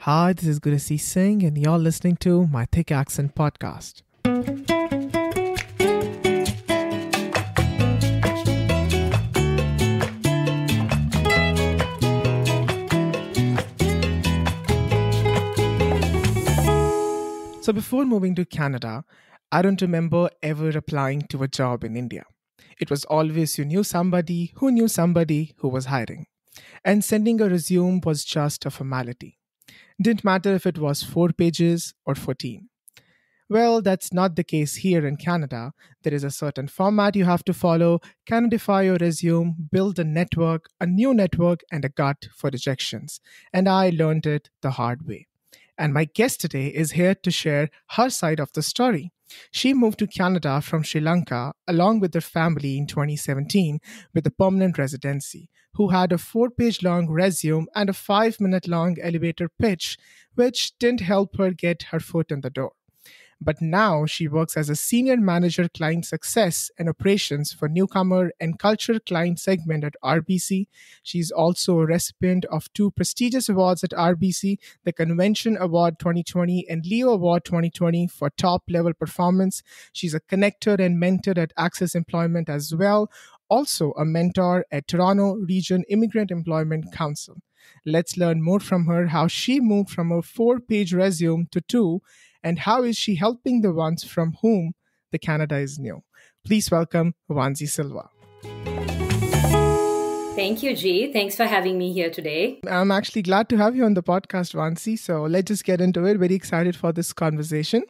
Hi, this is Gurasi Singh, and you're listening to my Thick Accent podcast. So, before moving to Canada, I don't remember ever applying to a job in India. It was always you knew somebody who was hiring, and sending a resume was just a formality. Didn't matter if it was 4 pages or 14. Well, that's not the case here in Canada. There is a certain format you have to follow, canadify your resume, build a new network, and a gut for rejections. And I learned it the hard way. And my guest today is here to share her side of the story. She moved to Canada from Sri Lanka along with her family in 2017 with a permanent residency, who had a 4 page long resume and a 5 minute long elevator pitch, which didn't help her get her foot in the door. But now she works as a senior manager client success and operations for Newcomer and culture client segment at RBC. She's also a recipient of two prestigious awards at RBC, the Convention Award 2020 and Leo Award 2020 for top level performance. She's a connector and mentor at Access Employment as well, also a mentor at Toronto Region Immigrant Employment Council. Let's learn more from her how she moved from a 4 page resume to two, and how is she helping the ones from whom the Canada is new. Please welcome Wanzi Silva. Thank you, G. Thanks for having me here today. I'm actually glad to have you on the podcast, Wanzi. So let's just get into it. Very excited for this conversation.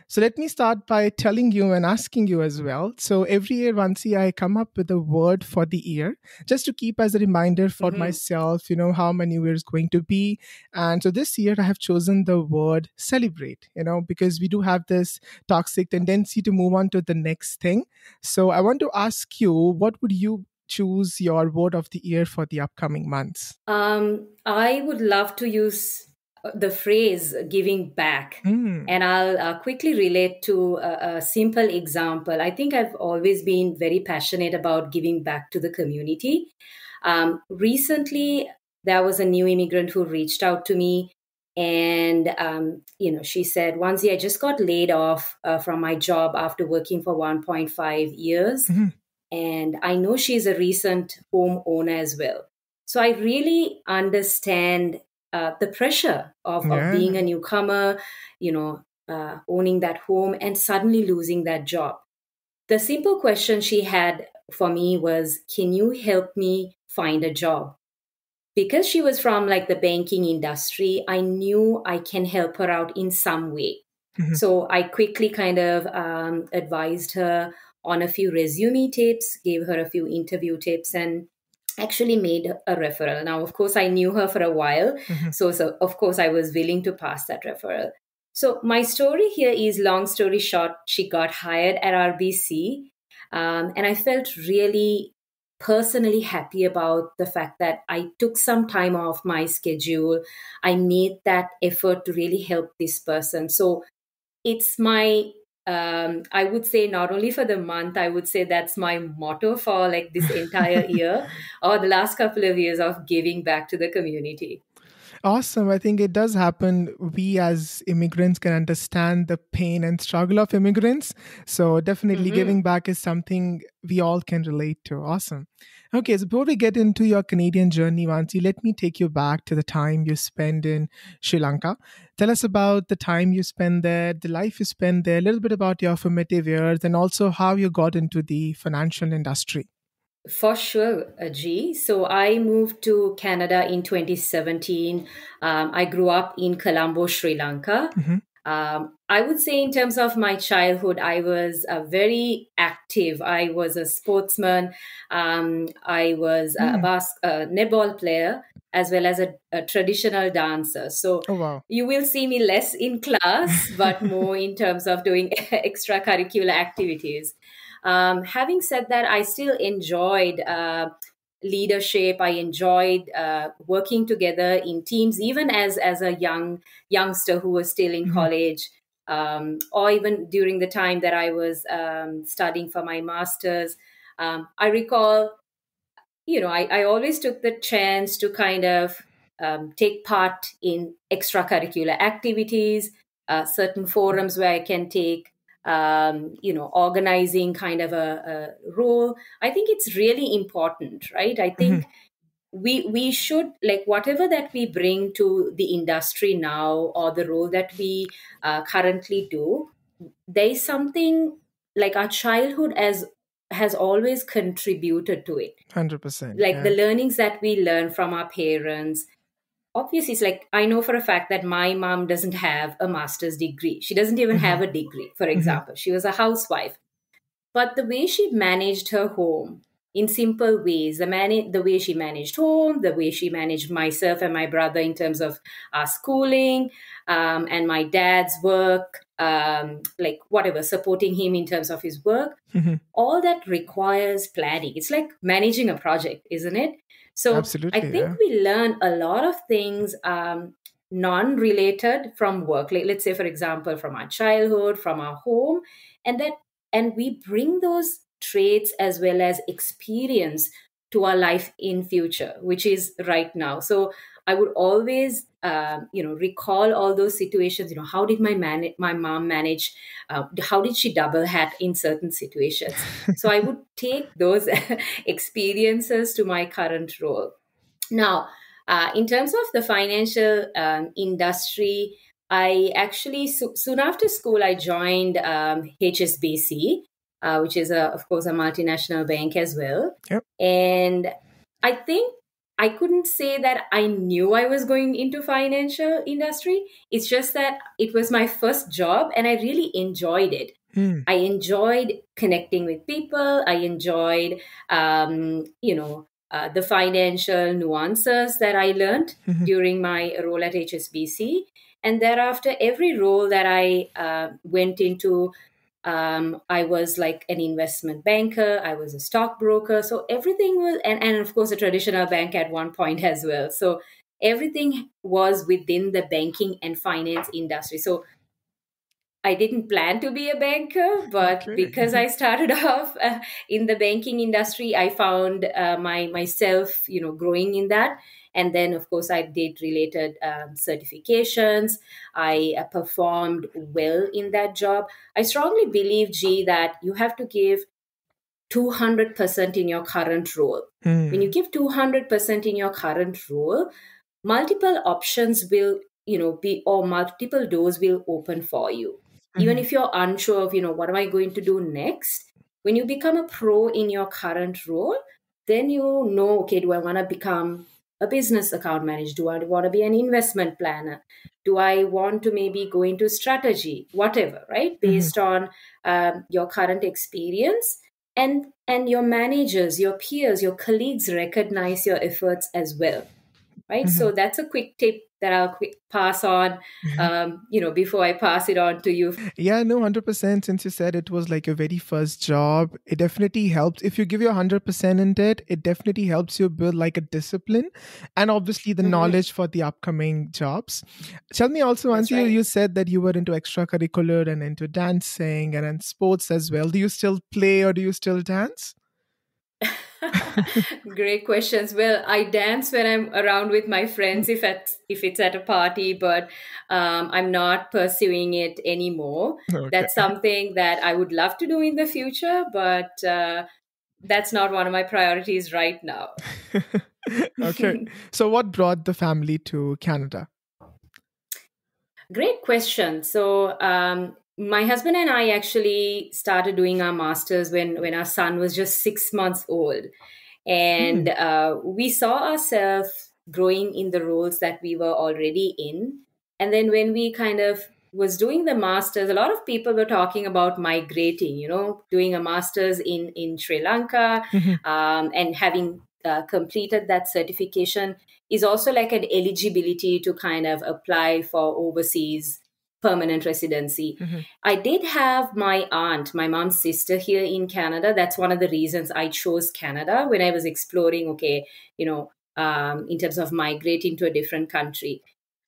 So let me start by telling you and asking you as well. So every year, Wanzi, I come up with a word for the year just to keep as a reminder for myself, how my new year is going to be. And so this year I have chosen the word celebrate, because we do have this toxic tendency to move on to the next thing. So I want to ask you, what would you choose your word of the year for the upcoming months? I would love to use the phrase giving back. And I'll quickly relate to a simple example. I think I've always been very passionate about giving back to the community. Recently, there was a new immigrant who reached out to me. And, she said, Wanzi, I just got laid off from my job after working for 1.5 years. And I know she's a recent homeowner as well. So I really understand the pressure of being a newcomer, owning that home and suddenly losing that job. The simple question she had for me was, can you help me find a job? Because she was from the banking industry, I knew I can help her out in some way. So I quickly kind of advised her on a few resume tips, gave her a few interview tips, and actually made a referral. Now, of course, I knew her for a while. So of course, I was willing to pass that referral. So my story here is, long story short, she got hired at RBC. And I felt really personally happy about the fact that I took some time off my schedule. I made that effort to really help this person. So it's my I would say not only for the month, I would say that's my motto for this entire year or the last couple of years of giving back to the community. Awesome. I think it does happen. We as immigrants can understand the pain and struggle of immigrants. So definitely giving back is something we all can relate to. Awesome. Okay, so before we get into your Canadian journey, Wanzi, let me take you back to the time you spent in Sri Lanka. Tell us about the time you spent there, the life you spent there, a little bit about your formative years, and also how you got into the financial industry. For sure, G. So I moved to Canada in 2017. I grew up in Colombo, Sri Lanka. I would say in terms of my childhood, I was very active. I was a sportsman. I was a netball player as well as a traditional dancer. So you will see me less in class, but more in terms of doing extracurricular activities. Having said that, I still enjoyed leadership. I enjoyed working together in teams, even as a youngster who was still in college, or even during the time that I was studying for my master's. I recall, I always took the chance to kind of take part in extracurricular activities, certain forums where I can take, organizing kind of a role. I think it's really important, right? I think we should, like, whatever that we bring to the industry now, or the role that we currently do, there is something like our childhood has always contributed to it. 100%. Like Yeah. the learnings that we learn from our parents. Obviously, it's like, I know for a fact that my mom doesn't have a master's degree. She doesn't even have a degree, for example. She was a housewife. But the way she managed her home in simple ways, the way she managed home, the way she managed myself and my brother in terms of our schooling, and my dad's work, like whatever, supporting him in terms of his work, all that requires planning. It's like managing a project, isn't it? So Absolutely, I think we learn a lot of things non-related from work. Like, let's say, for example, from our childhood, from our home, and we bring those traits as well as experience to our life in future, which is right now. So I would always, recall all those situations. How did my mom manage? How did she double hat in certain situations? So I would take those experiences to my current role. Now, in terms of the financial industry, I actually, soon after school, I joined HSBC, which is, of course, a multinational bank as well. Yep. And I think I couldn't say that I knew I was going into financial industry. It's just that it was my first job and I really enjoyed it. I enjoyed connecting with people. I enjoyed, the financial nuances that I learned during my role at HSBC. And thereafter, every role that I went into, I was like an investment banker, I was a stockbroker. So everything was, and of course, a traditional bank at one point as well. So everything was within the banking and finance industry. So I didn't plan to be a banker, but because I started off in the banking industry, I found myself, growing in that. And then, of course, I did related certifications. I performed well in that job. I strongly believe, G, that you have to give 200% in your current role. When you give 200% in your current role, multiple options will, be, or multiple doors will open for you. Even if you're unsure of, what am I going to do next? When you become a pro in your current role, then you know, okay, do I want to become a business account manager? Do I want to be an investment planner? Do I want to maybe go into strategy? Whatever, right? Based on your current experience. And your managers, your peers, your colleagues recognize your efforts as well. Right. So that's a quick tip that I'll pass on, before I pass it on to you. Yeah, no, 100%. Since you said it was like your very first job, it definitely helps. If you give your 100% in it definitely helps you build like a discipline and obviously the knowledge for the upcoming jobs. Tell me also, Wanzi, you said that you were into extracurricular and into dancing and in sports as well. Do you still play or do you still dance? Great questions. Well, I dance when I'm around with my friends if it's at a party, but I'm not pursuing it anymore. Okay. That's something that I would love to do in the future, but that's not one of my priorities right now. Okay. So what brought the family to Canada? Great question. So my husband and I actually started doing our masters when our son was just 6 months old. And we saw ourselves growing in the roles that we were already in. And then when we kind of was doing the masters, a lot of people were talking about migrating, doing a masters in Sri Lanka, and having completed that certification is also like an eligibility to kind of apply for overseas permanent residency. I did have my aunt, my mom's sister here in Canada. That's one of the reasons I chose Canada when I was exploring, in terms of migrating to a different country.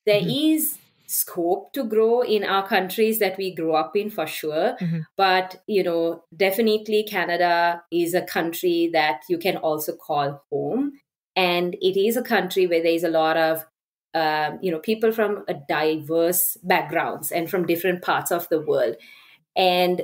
There is scope to grow in our countries that we grew up in for sure. But, definitely Canada is a country that you can also call home. And it is a country where there is a lot of people from a diverse backgrounds and from different parts of the world. And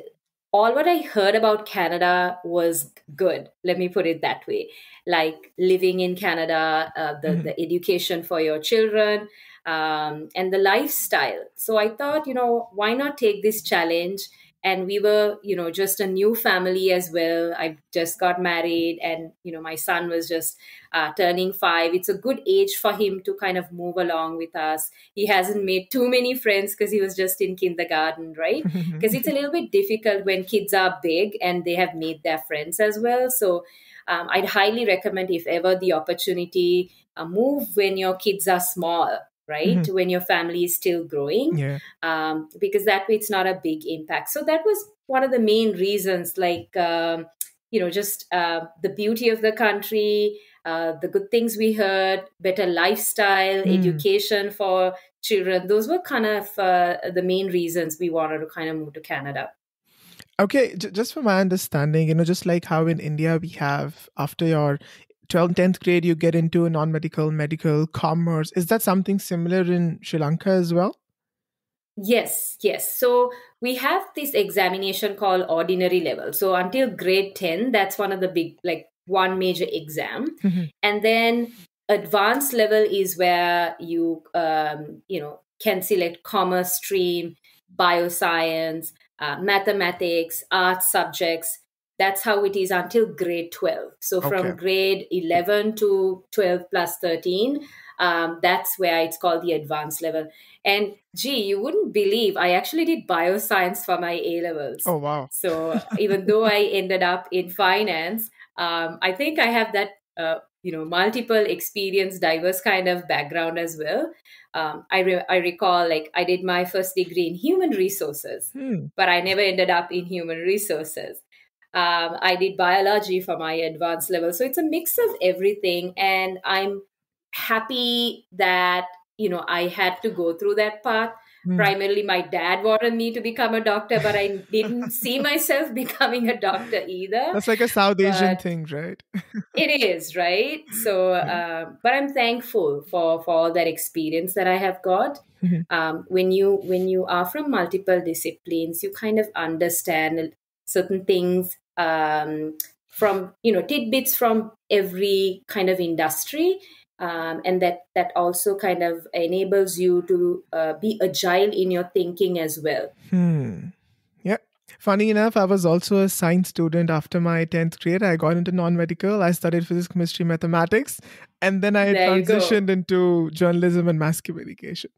all what I heard about Canada was good. Let me put it that way. Like living in Canada, the education for your children, and the lifestyle. So I thought, why not take this challenge? And we were, just a new family as well. I just got married, and my son was just turning 5. It's a good age for him to kind of move along with us. He hasn't made too many friends because he was just in kindergarten, right? Because it's a little bit difficult when kids are big and they have made their friends as well. So I'd highly recommend, if ever the opportunity, move when your kids are small, right? When your family is still growing, because that way it's not a big impact. So that was one of the main reasons, like, just the beauty of the country, the good things we heard, better lifestyle, education for children. Those were kind of the main reasons we wanted to kind of move to Canada. Okay, just from my understanding, just like how in India we have, after your 12th, 10th grade, you get into non-medical, medical, commerce. Is that something similar in Sri Lanka as well? Yes. So we have this examination called ordinary level. So until grade 10, that's one of the big, like one major exam. And then advanced level is where you, can select commerce stream, bioscience, mathematics, arts subjects. That's how it is until grade 12. So from grade 11 to 12 plus 13, that's where it's called the advanced level. And you wouldn't believe, I actually did bioscience for my A levels. Oh, wow. So even though I ended up in finance, I think I have that, multiple experience, diverse kind of background as well. I recall, like, I did my first degree in human resources, but I never ended up in human resources. I did biology for my advanced level. So it's a mix of everything. And I'm happy that, I had to go through that path. Primarily, my dad wanted me to become a doctor, but I didn't see myself becoming a doctor either. That's like a South Asian thing, right? It is, right? So, but I'm thankful for all that experience that I have got. When you are from multiple disciplines, you kind of understand certain things, from tidbits from every kind of industry, and that also kind of enables you to be agile in your thinking as well. Yeah. Funny enough, I was also a science student after my 10th grade. I got into non-medical. I studied physics, chemistry, mathematics, and then I transitioned into journalism and mass communication.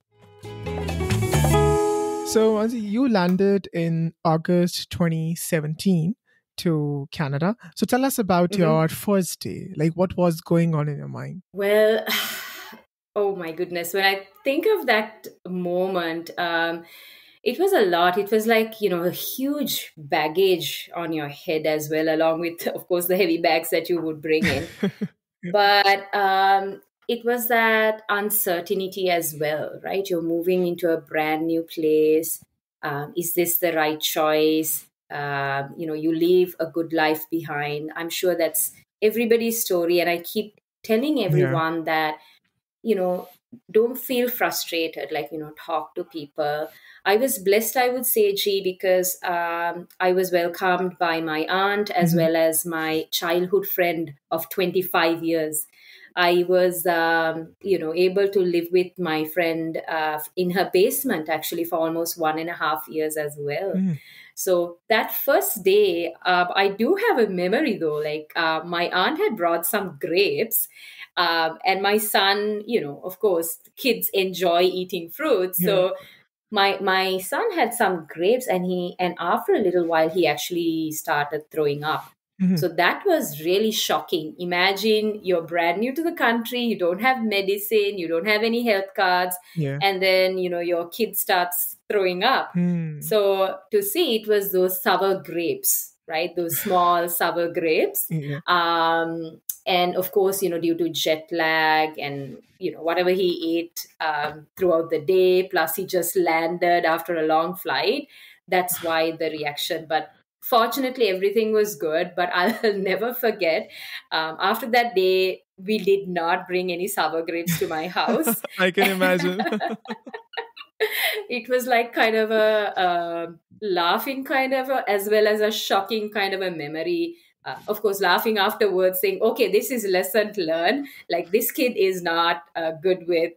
So, Wanzi, you landed in August 2017 to Canada. So tell us about your first day. Like, what was going on in your mind? Well, oh my goodness. When I think of that moment, it was a lot. It was like, a huge baggage on your head as well, along with, of course, the heavy bags that you would bring in. But it was that uncertainty as well, right? You're moving into a brand new place. Is this the right choice? You leave a good life behind. I'm sure that's everybody's story. And I keep telling everyone that, don't feel frustrated, like, talk to people. I was blessed, I would say, because I was welcomed by my aunt as well as my childhood friend of 25 years. I was, able to live with my friend in her basement actually for almost 1.5 years as well. So that first day, I do have a memory though, like my aunt had brought some grapes. And my son, of course, kids enjoy eating fruits. So my son had some grapes, and after a little while, he actually started throwing up. So that was really shocking. Imagine you're brand new to the country, you don't have medicine, you don't have any health cards, and then your kid starts throwing up. So to see, it was those sour grapes, right? Those small sour grapes. And of course, due to jet lag and, whatever he ate throughout the day, plus he just landed after a long flight, that's why the reaction. But fortunately, everything was good. But I'll never forget, after that day, we did not bring any sour grapes to my house. I can imagine. It was like kind of a laughing kind of as well as a shocking kind of a memory. Of course, laughing afterwards, saying, okay, this is lesson learned. Like, this kid is not good with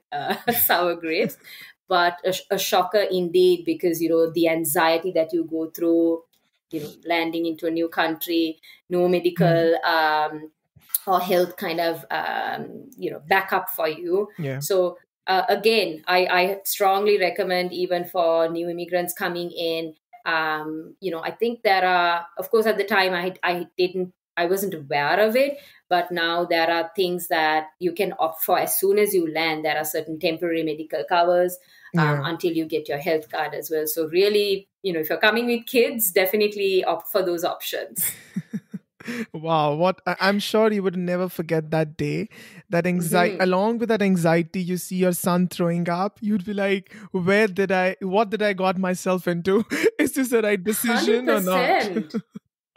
sour grapes, but a shocker indeed, because, the anxiety that you go through, landing into a new country, no medical or health kind of backup for you. Yeah. So again, I strongly recommend, even for new immigrants coming in. I think there are, of course, at the time I wasn't aware of it, but now there are things that you can opt for as soon as you land. There are certain temporary medical covers until you get your health card as well. So really, if you're coming with kids, definitely opt for those options. Wow, I'm sure you would never forget that day. That anxiety, along with that anxiety, you see your son throwing up, you'd be like, what did I got myself into? Is this the right decision 100%. or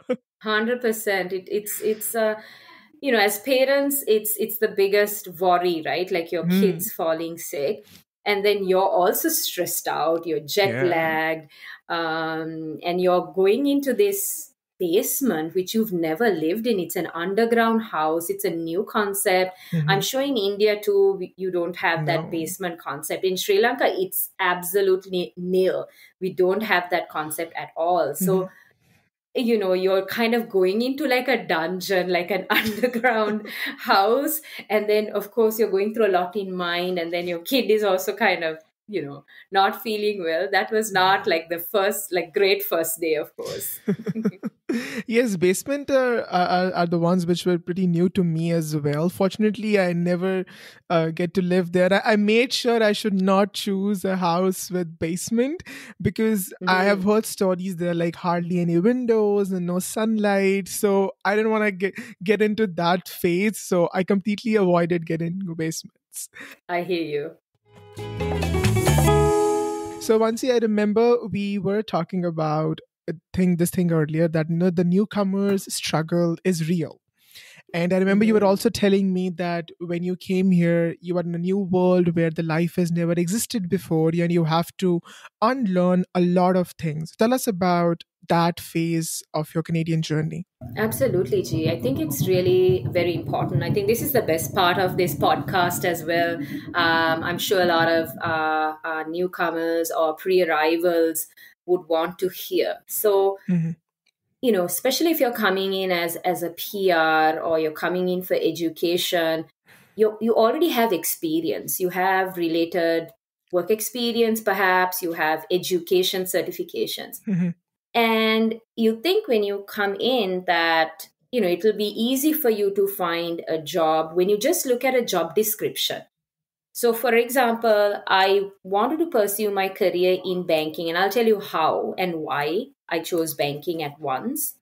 not? 100%. It's as parents, it's the biggest worry, right? Like your kids falling sick, and then you're also stressed out, you're jet lagged, and you're going into this basement which you've never lived in. It's an underground house. It's a new concept. I'm sure in India too, you don't have that basement concept. In Sri Lanka, it's absolutely nil. We don't have that concept at all. So you're kind of going into like a dungeon, like an underground house. And then, of course, you're going through a lot in mind. And then your kid is also kind of, not feeling well. That was not like the first, like great first day, of course. Yes, basement are the ones which were pretty new to me as well. Fortunately, I never get to live there. I made sure I should not choose a house with basement, because I have heard stories there like hardly any windows and no sunlight. So I didn't want to get into that phase. So I completely avoided getting into basements. I hear you. So Wanzi, I remember we were talking about this thing earlier, that the newcomers' struggle is real. And I remember you were also telling me that when you came here, you are in a new world where the life has never existed before, and you have to unlearn a lot of things. Tell us about that phase of your Canadian journey. Absolutely, G. I think it's really very important. I think this is the best part of this podcast as well. I'm sure a lot of newcomers or pre-arrivals would want to hear. So, especially if you're coming in as a PR, or you're coming in for education, you already have experience. You have related work experience, perhaps. You have education certifications. And you think when you come in that, it will be easy for you to find a job when you just look at a job description. So, for example, I wanted to pursue my career in banking, and I'll tell you how and why I chose banking at once.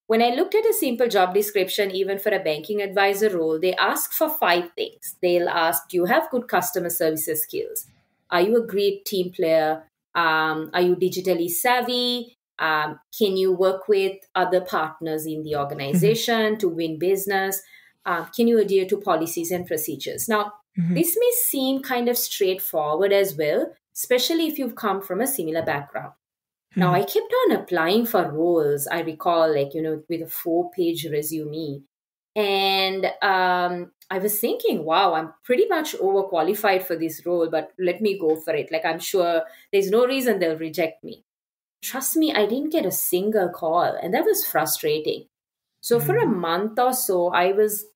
When I looked at a simple job description, even for a banking advisor role, they ask for 5 things. They'll ask, do you have good customer services skills? Are you a great team player? Are you digitally savvy? Can you work with other partners in the organization to win business? Can you adhere to policies and procedures? Now, this may seem kind of straightforward as well, especially if you've come from a similar background. Now, I kept on applying for roles, I recall, with a 4-page resume. And I was thinking, wow, I'm pretty much overqualified for this role, but let me go for it. Like, I'm sure there's no reason they'll reject me. Trust me, I didn't get a single call, and that was frustrating. So for a month or so, I was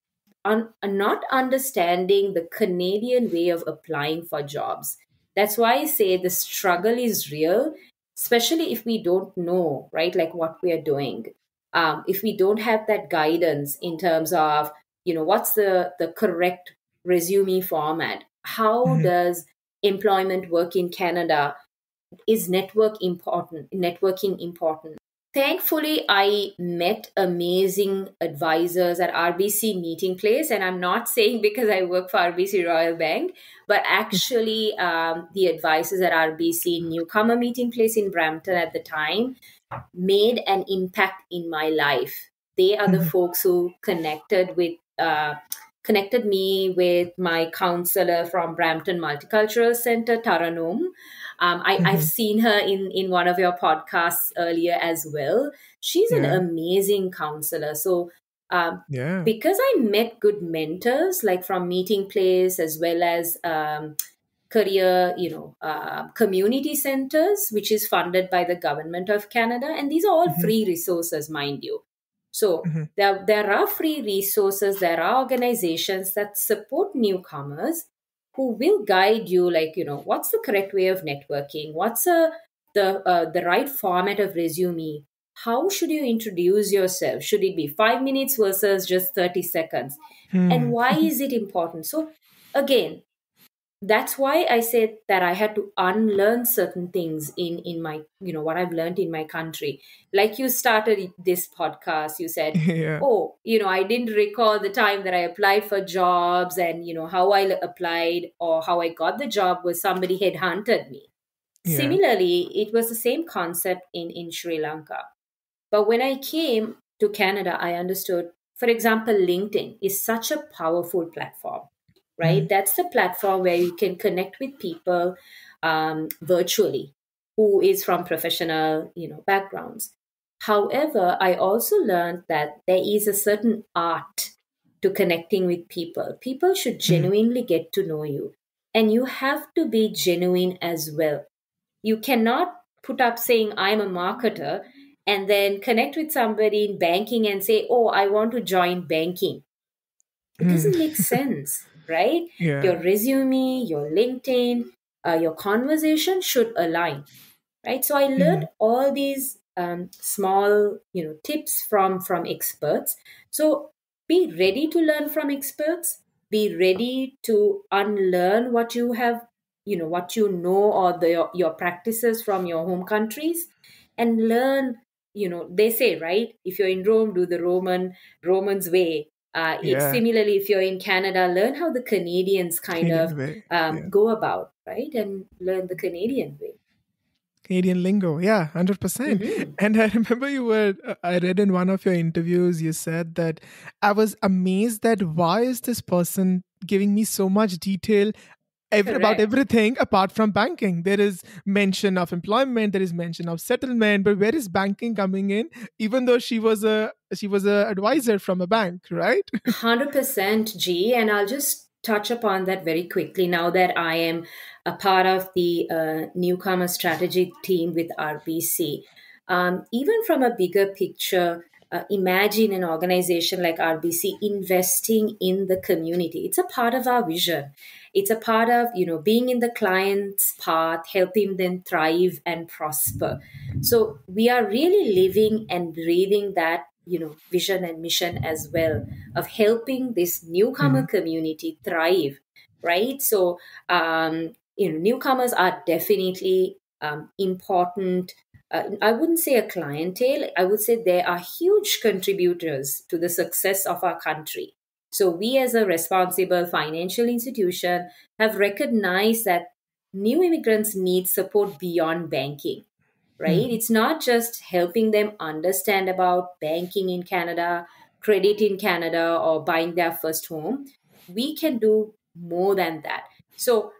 not understanding the Canadian way of applying for jobs. That's why I say the struggle is real, especially if we don't know, right, like what we are doing. If we don't have that guidance in terms of, what's the correct resume format? How does employment work in Canada? Is networking important? Thankfully, I met amazing advisors at RBC Meeting Place. And I'm not saying because I work for RBC Royal Bank, but actually the advisors at RBC Newcomer Meeting Place in Brampton at the time made an impact in my life. They are the folks who connected with connected me with my counselor from Brampton Multicultural Center, Taranum. I've seen her in one of your podcasts earlier as well. She's an amazing counselor. So because I met good mentors, like from Meeting Place as well as career, community centers, which is funded by the government of Canada. And these are all free resources, mind you. So there are free resources, there are organizations that support newcomers who will guide you, like, what's the correct way of networking? What's the right format of resume? How should you introduce yourself? Should it be 5 minutes versus just 30 seconds? And why is it important? So again, that's why I said that I had to unlearn certain things in my, what I've learned in my country. Like you started this podcast, you said, oh, I didn't recall the time that I applied for jobs and, how I applied or how I got the job was somebody had hunted me. Similarly, it was the same concept in Sri Lanka. But when I came to Canada, I understood, for example, LinkedIn is such a powerful platform, right? That's the platform where you can connect with people virtually who is from professional, backgrounds. However, I also learned that there is a certain art to connecting with people. People should genuinely get to know you, and you have to be genuine as well. You cannot put up saying, I'm a marketer, and then connect with somebody in banking and say, oh, I want to join banking. It doesn't make sense, right? Your resume, your LinkedIn, your conversation should align, right? So I learned all these small, tips from experts. So be ready to learn from experts. Be ready to unlearn what you have, what you know, or your practices from your home countries, and learn. They say, right? If you're in Rome, do the Romans way. It's similarly, if you're in Canada, learn how the Canadians kind of go about, right? And learn the Canadian way. Canadian lingo, 100%. And I remember I read in one of your interviews, you said that I was amazed that why is this person giving me so much detail about everything apart from banking. There is mention of employment, there is mention of settlement, but where is banking coming in? Even though she was a advisor from a bank, right? 100% G, and I'll just touch upon that very quickly now that I am a part of the newcomer strategy team with RBC. Even from a bigger picture, imagine an organization like RBC investing in the community. It's a part of our vision. It's a part of, being in the client's path, helping them thrive and prosper. So we are really living and breathing that, vision and mission as well of helping this newcomer community thrive, right? So, newcomers are definitely important. I wouldn't say a clientele. I would say they are huge contributors to the success of our country. So we as a responsible financial institution have recognized that new immigrants need support beyond banking, right? It's not just helping them understand about banking in Canada, credit in Canada, or buying their first home. We can do more than that. So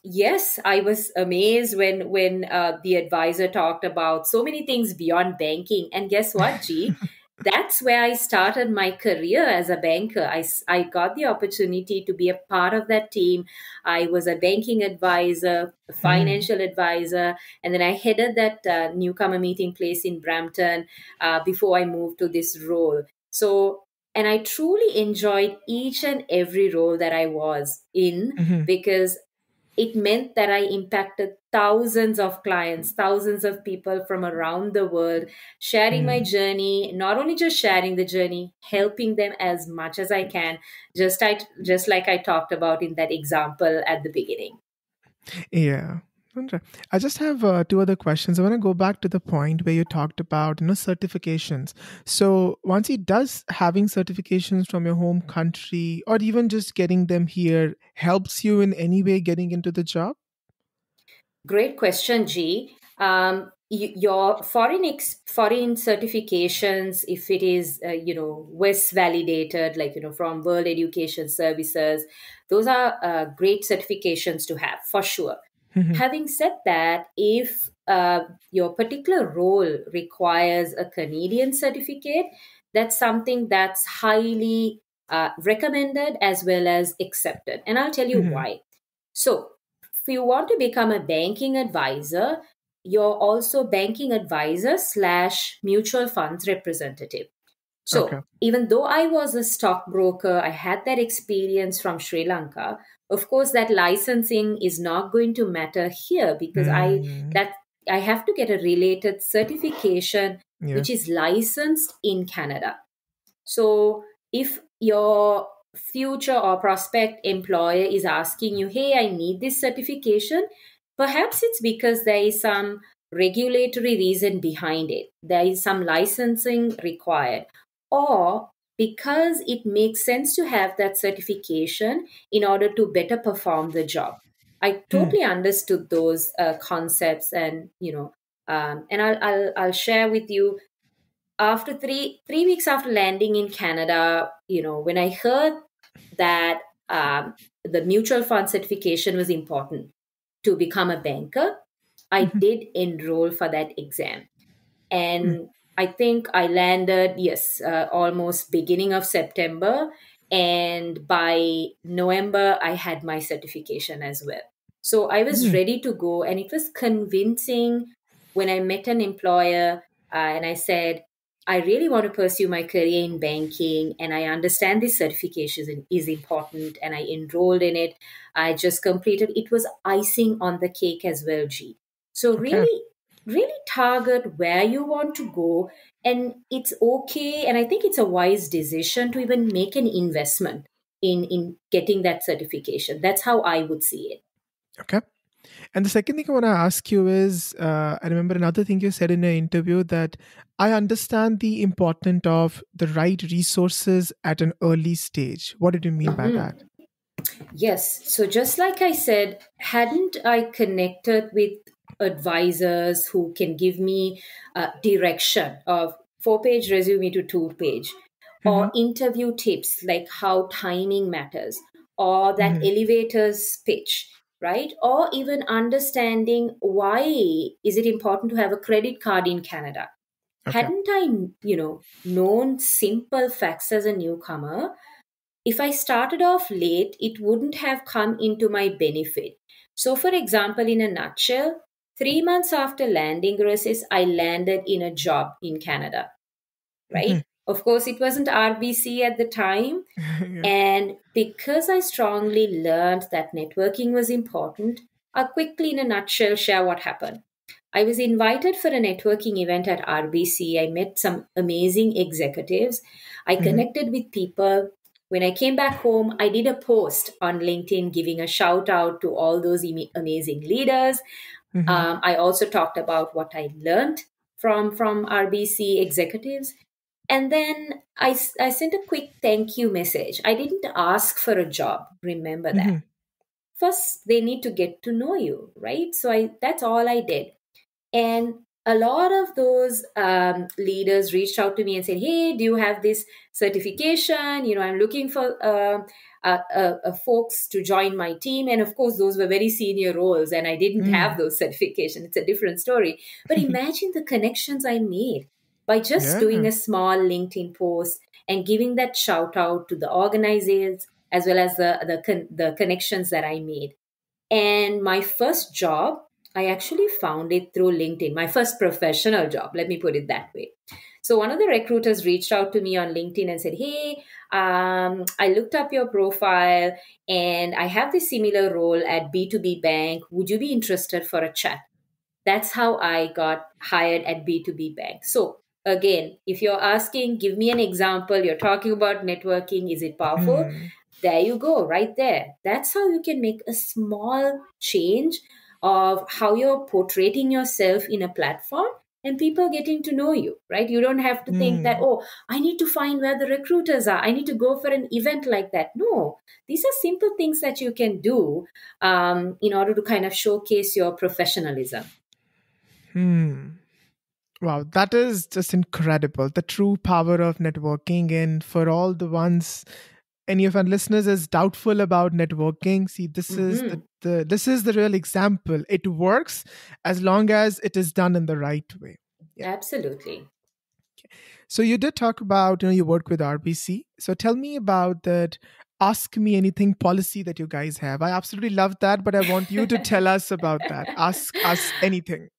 yes, I was amazed when the advisor talked about so many things beyond banking. And guess what, G? That's where I started my career as a banker. I got the opportunity to be a part of that team. I was a banking advisor, a financial advisor, and then I headed that newcomer meeting place in Brampton before I moved to this role. So, and I truly enjoyed each and every role that I was in because it meant that I impacted thousands of clients, thousands of people from around the world, sharing my journey, not only just sharing the journey, helping them as much as I can, just like I talked about in that example at the beginning. Yeah. I just have two other questions. I want to go back to the point where you talked about certifications. So, Wanzi, does having certifications from your home country, or even just getting them here, helps you in any way getting into the job? Great question, G. Your foreign certifications, if it is WES validated, like from World Education Services, those are great certifications to have for sure. Having said that, if your particular role requires a Canadian certificate, that's something that's highly recommended as well as accepted, and I'll tell you why. So if you want to become a banking advisor, you're also banking advisor / mutual funds representative. Okay. So even though I was a stockbroker, I had that experience from Sri Lanka. Of course, that licensing is not going to matter here because I have to get a related certification Yeah. which is licensed in Canada. So if your future or prospect employer is asking you, hey, I need this certification, perhaps it's because there is some regulatory reason behind it. There is some licensing required, or because it makes sense to have that certification in order to better perform the job. I totally understood those concepts, and and I'll share with you after three weeks after landing in Canada, when I heard that the mutual fund certification was important to become a banker, I did enroll for that exam. And I think I landed, yes, almost beginning of September. And by November, I had my certification as well. So I was ready to go. And it was convincing when I met an employer and I said, I really want to pursue my career in banking, and I understand this certification is important, and I enrolled in it. I just completed. It was icing on the cake as well, G. So Okay. really target where you want to go, and it's okay, and I think it's a wise decision to even make an investment in getting that certification. That's how I would see it. Okay. And the second thing I want to ask you is I remember another thing you said in an interview that I understand the importance of the right resources at an early stage. What did you mean by that? Yes. So just like I said, hadn't I connected with advisors who can give me direction of 4-page resume to 2-page, or interview tips like how timing matters, or that elevator's pitch, right? Or even understanding why is it important to have a credit card in Canada. Okay. Hadn't I, known simple facts as a newcomer, if I started off late, it wouldn't have come into my benefit. So, for example, in a nutshell, 3 months after landing Graces, I landed in a job in Canada, right? Of course, it wasn't RBC at the time. Yeah. And because I strongly learned that networking was important, I'll quickly, in a nutshell, share what happened. I was invited for a networking event at RBC. I met some amazing executives. I connected with people. When I came back home, I did a post on LinkedIn giving a shout out to all those amazing leaders. I also talked about what I learned from RBC executives. And then I sent a quick thank you message. I didn't ask for a job. Remember that. First, they need to get to know you, right? So that's all I did. And a lot of those leaders reached out to me and said, hey, do you have this certification? I'm looking for folks to join my team. And of course, those were very senior roles, and I didn't have those certifications. It's a different story. But imagine the connections I made by just doing Yeah. a small LinkedIn post and giving that shout out to the organizers as well as the connections that I made. And my first job, I actually found it through LinkedIn, my first professional job. Let me put it that way. So one of the recruiters reached out to me on LinkedIn and said, hey, I looked up your profile and I have this similar role at B2B Bank. Would you be interested for a chat? That's how I got hired at B2B Bank. So again, if you're asking, give me an example, you're talking about networking, is it powerful? There you go, right there. That's how you can make a small change of how you're portraying yourself in a platform and people getting to know you, right? You don't have to think that, oh, I need to find where the recruiters are. I need to go for an event like that. No, these are simple things that you can do in order to kind of showcase your professionalism. Wow, that is just incredible. The true power of networking. And for all the ones, any of our listeners is doubtful about networking, see, this is this is the real example. It works as long as it is done in the right way. Yeah. Absolutely. So you did talk about, you work with RBC. So tell me about that ask me anything policy that you guys have. I absolutely love that, but I want you to tell us about that. Ask us anything.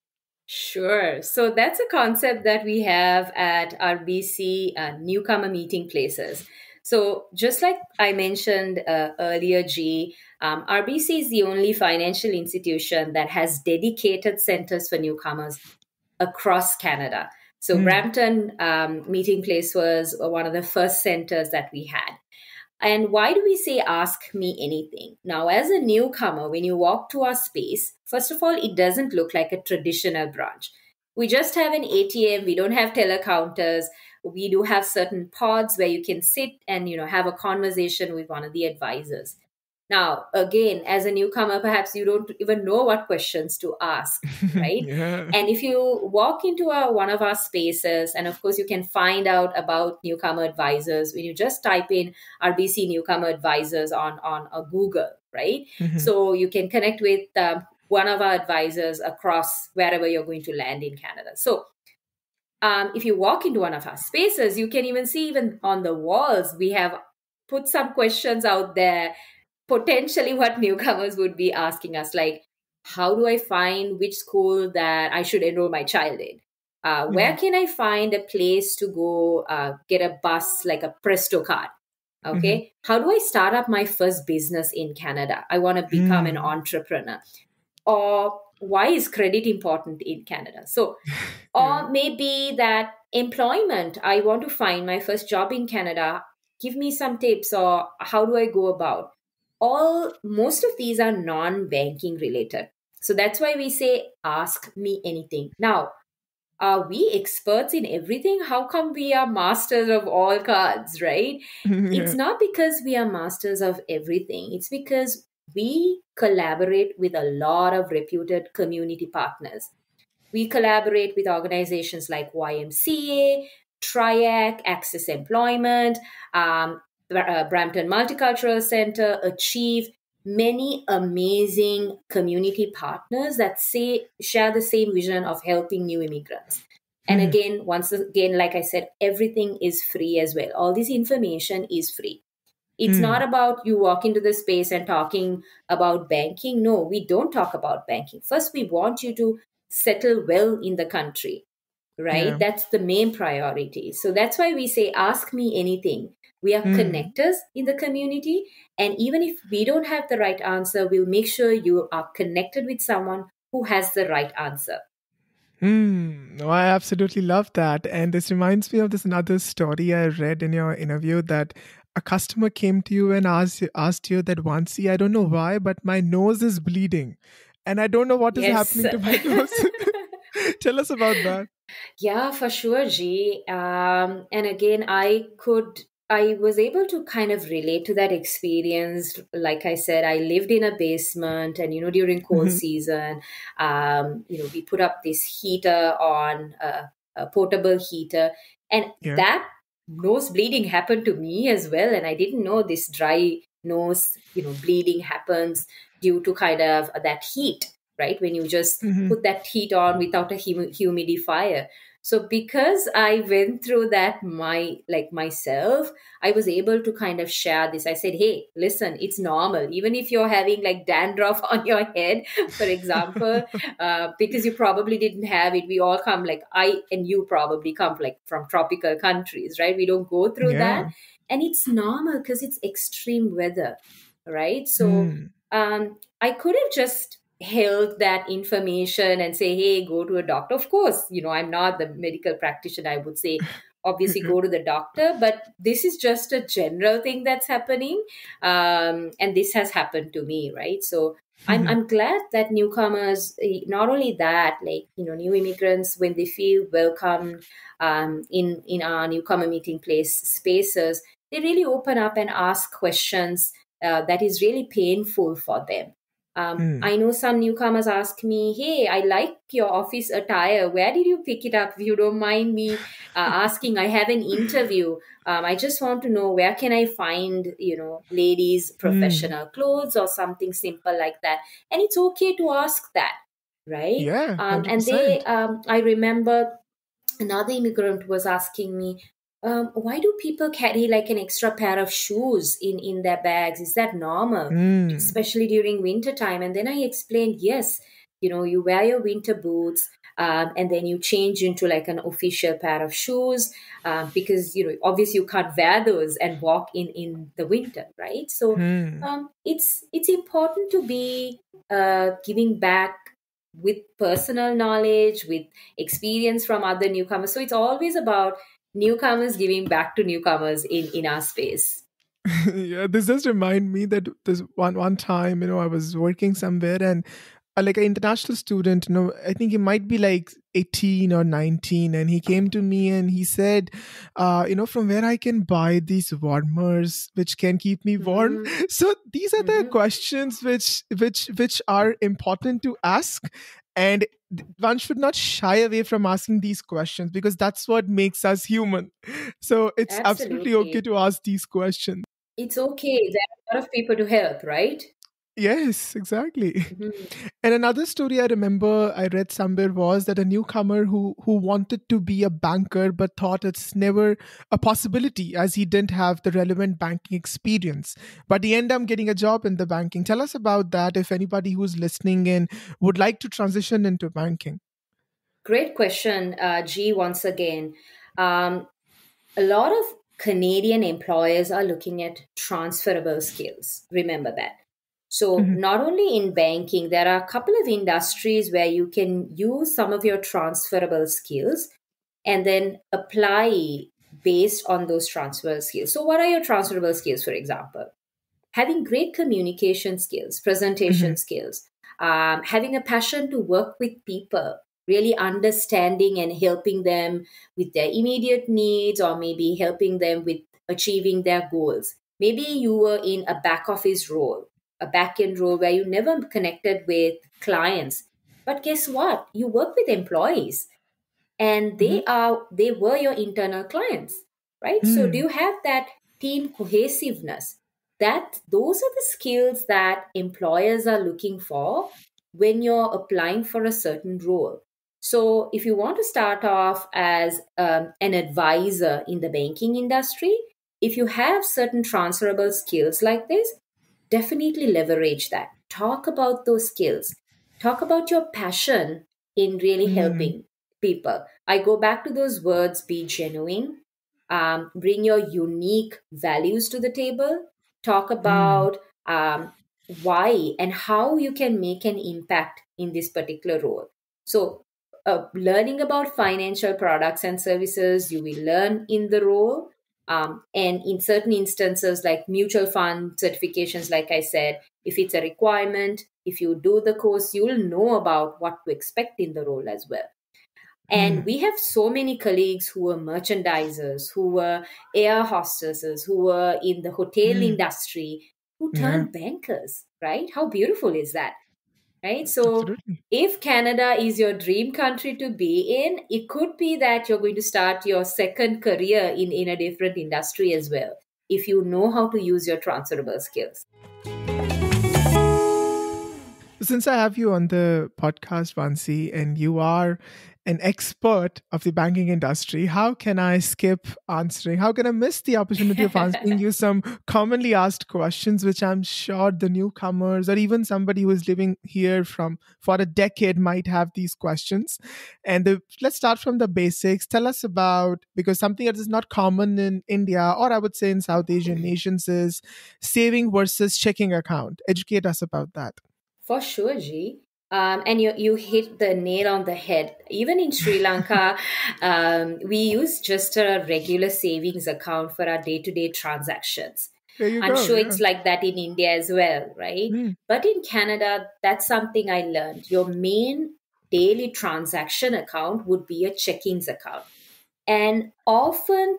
Sure. So that's a concept that we have at RBC Newcomer meeting places. So just like I mentioned earlier, G, RBC is the only financial institution that has dedicated centers for newcomers across Canada. So Brampton Meeting Place was one of the first centers that we had. And why do we say ask me anything? Now, as a newcomer, when you walk to our space, first of all, it doesn't look like a traditional branch. We just have an ATM. We don't have telecounters. We do have certain pods where you can sit and have a conversation with one of the advisors. Now, again, as a newcomer, perhaps you don't even know what questions to ask, right? Yeah. And if you walk into one of our spaces, and of course, you can find out about newcomer advisors when you just type in RBC newcomer advisors on a Google, right? So you can connect with one of our advisors across wherever you're going to land in Canada. So if you walk into one of our spaces, you can even see even on the walls, we have put some questions out there, potentially what newcomers would be asking us, like, how do I find which school that I should enroll my child in? Where can I find a place to go get a bus, like a Presto card? Okay. How do I start up my first business in Canada? I want to become an entrepreneur. Or why is credit important in Canada? So, or maybe that employment, I want to find my first job in Canada. Give me some tips, or how do I go about? Most of these are non-banking related. So that's why we say, ask me anything. Now, are we experts in everything? How come we are masters of all cards, right? It's not because we are masters of everything. It's because we collaborate with a lot of reputed community partners. We collaborate with organizations like YMCA, TRIAC, Access Employment, Brampton Multicultural Center, Achieve, many amazing community partners that share the same vision of helping new immigrants. And again, once again, like I said, everything is free as well. All this information is free. It's not about you walk into the space and talking about banking. No, we don't talk about banking. First, we want you to settle well in the country, right? Yeah. That's the main priority. So that's why we say, ask me anything. We are connectors in the community. And even if we don't have the right answer, we'll make sure you are connected with someone who has the right answer. No, I absolutely love that. And this reminds me of this another story I read in your interview, that a customer came to you and asked you that, Wanzi, I don't know why, but my nose is bleeding. And I don't know what is happening to my nose. Tell us about that. Yeah, for sure, G. And again, I was able to kind of relate to that experience. Like I said, I lived in a basement, and during cold season, we put up this heater on a portable heater, and that nose bleeding happened to me as well. And I didn't know this dry nose, bleeding happens due to kind of that heat, right? When you just put that heat on without a humidifier. So because I went through that myself, I was able to kind of share this. I said, hey, listen, it's normal. Even if you're having like dandruff on your head, for example, because you probably didn't have it. We all come, like I and you probably come like from tropical countries, right? We don't go through that. And it's normal because it's extreme weather, right? So I could have just held that information and say, hey, go to a doctor. Of course, I'm not the medical practitioner. I would say, obviously, go to the doctor. But this is just a general thing that's happening. And this has happened to me, right? So I'm glad that newcomers, not only that, like, new immigrants, when they feel welcomed in our newcomer meeting place spaces, they really open up and ask questions that is really painful for them. I know some newcomers ask me, hey, I like your office attire. Where did you pick it up? If you don't mind me asking, I have an interview. I just want to know, where can I find, ladies' professional clothes or something simple like that. And it's okay to ask that, right? Yeah, And 100%. I remember another immigrant was asking me, why do people carry like an extra pair of shoes in their bags? Is that normal, especially during winter time? And then I explained, yes, you wear your winter boots, and then you change into like an official pair of shoes, because obviously you can't wear those and walk in the winter, right? So it's important to be giving back with personal knowledge, with experience from other newcomers. So it's always about newcomers giving back to newcomers in our space. Yeah, this does remind me that this one time, I was working somewhere, and like an international student, I think he might be like 18 or 19, and he came to me and he said, from where I can buy these warmers which can keep me warm. So these are the questions which are important to ask, and one should not shy away from asking these questions, because that's what makes us human. So it's absolutely okay Absolutely. to ask these questions. It's okay. There are a lot of people to help, right? Yes, exactly. Mhm. And another story I remember I read somewhere was that a newcomer who wanted to be a banker but thought it's never a possibility as he didn't have the relevant banking experience. But he ended up getting a job in the banking. Tell us about that if anybody who's listening in would like to transition into banking. Great question, G, once again. Um, a lot of Canadian employers are looking at transferable skills. Remember that. So, Mhm, not only in banking, there are a couple of industries where you can use some of your transferable skills and then apply based on those transferable skills. So, what are your transferable skills, for example? Having great communication skills, presentation mhm, skills, having a passion to work with people, really understanding and helping them with their immediate needs, or maybe helping them with achieving their goals. Maybe you were in a back office role, a back end role where you never connected with clients. But guess what? You work with employees, and mhm, they were your internal clients, right? So do mm, you have that team cohesiveness? That those are the skills that employers are looking for when you're applying for a certain role. So if you want to start off as an advisor in the banking industry, if you have certain transferable skills like this, definitely leverage that. Talk about those skills. Talk about your passion in really mm, helping people. I go back to those words: be genuine, bring your unique values to the table, talk mm, about why and how you can make an impact in this particular role. So, learning about financial products and services, you will learn in the role. And in certain instances, like mutual fund certifications, like I said, if it's a requirement, if you do the course, you'll know about what to expect in the role as well. And mm, we have so many colleagues who were merchandisers, who were air hostesses, who were in the hotel mm. industry, who Yeah, turned bankers, right? How beautiful is that? Right? So, absolutely. if Canada is your dream country to be in, it could be that you're going to start your second career in a different industry as well, if you know how to use your transferable skills. Since I have you on the podcast, Vansi, and you are an expert of the banking industry, how can I skip answering? How can I miss the opportunity of answering you some commonly asked questions, which I'm sure the newcomers or even somebody who is living here from for a decade might have these questions. And let's start from the basics. Tell us about, because something that is not common in India, or I would say in South Asian nations, is saving versus checking account. Educate us about that. For sure, G. And you hit the nail on the head. Even in Sri Lanka, we use just a regular savings account for our day to day transactions. There you I'm go. sure Yeah. it's like that in India as well, right? Mm, But in Canada, that's something I learned. Your main daily transaction account would be a checkings account. And often,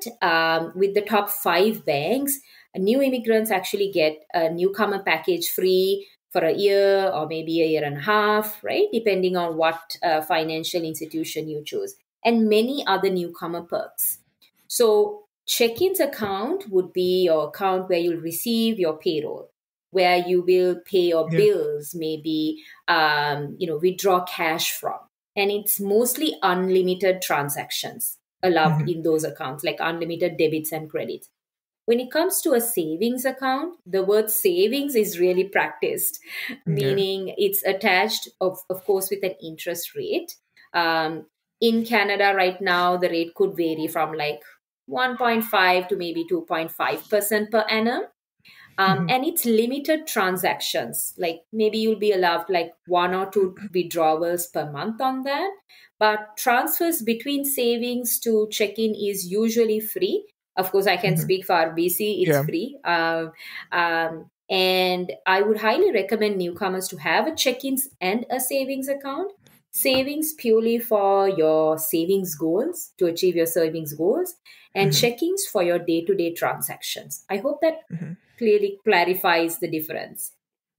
with the top five banks, new immigrants actually get a newcomer package free. for a year or maybe a year and a half, right? Depending on what financial institution you choose, and many other newcomer perks. So, check-ins account would be your account where you'll receive your payroll, where you will pay your Yeah. bills, maybe withdraw cash from, and it's mostly unlimited transactions allowed Mm-hmm. in those accounts, like unlimited debits and credits. When it comes to a savings account, the word savings is really practiced, Yeah. meaning it's attached, of course, with an interest rate. Um, in Canada right now, the rate could vary from like 1.5 to maybe 2.5% per annum. Mm-hmm. And it's limited transactions. Like maybe you'll be allowed like one or two withdrawals per month on that. But transfers between savings to check in is usually free. Of course, I can Mm-hmm. speak for RBC, it's Yeah. free. And I would highly recommend newcomers to have a check ins and a savings account. Savings purely for your savings goals, to achieve your savings goals, and Mm-hmm. check-ins for your day-to-day transactions. I hope that Mm-hmm. clearly clarifies the difference.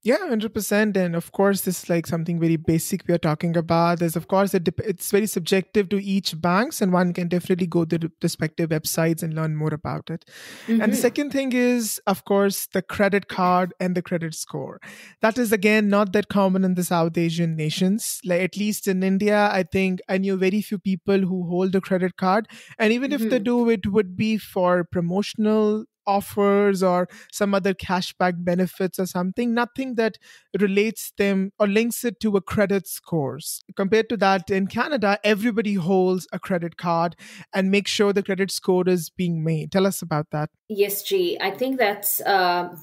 Yeah, 100%. And of course, this is like something very basic we are talking about. There's, of course, it's very subjective to each banks, and one can definitely go to the respective websites and learn more about it. And the Mm-hmm. second thing is, of course, the credit card and the credit score. That is, again, not that common in the South Asian nations. Like, at least in India, I think I knew very few people who hold a credit card. And even if they Mm-hmm. do, it would be for promotional offers or some other cashback benefits or something, nothing that relates them or links it to a credit scores. Compared to that, in Canada, everybody holds a credit card and make sure the credit score is being made. Tell us about that. Yes, G. I think that's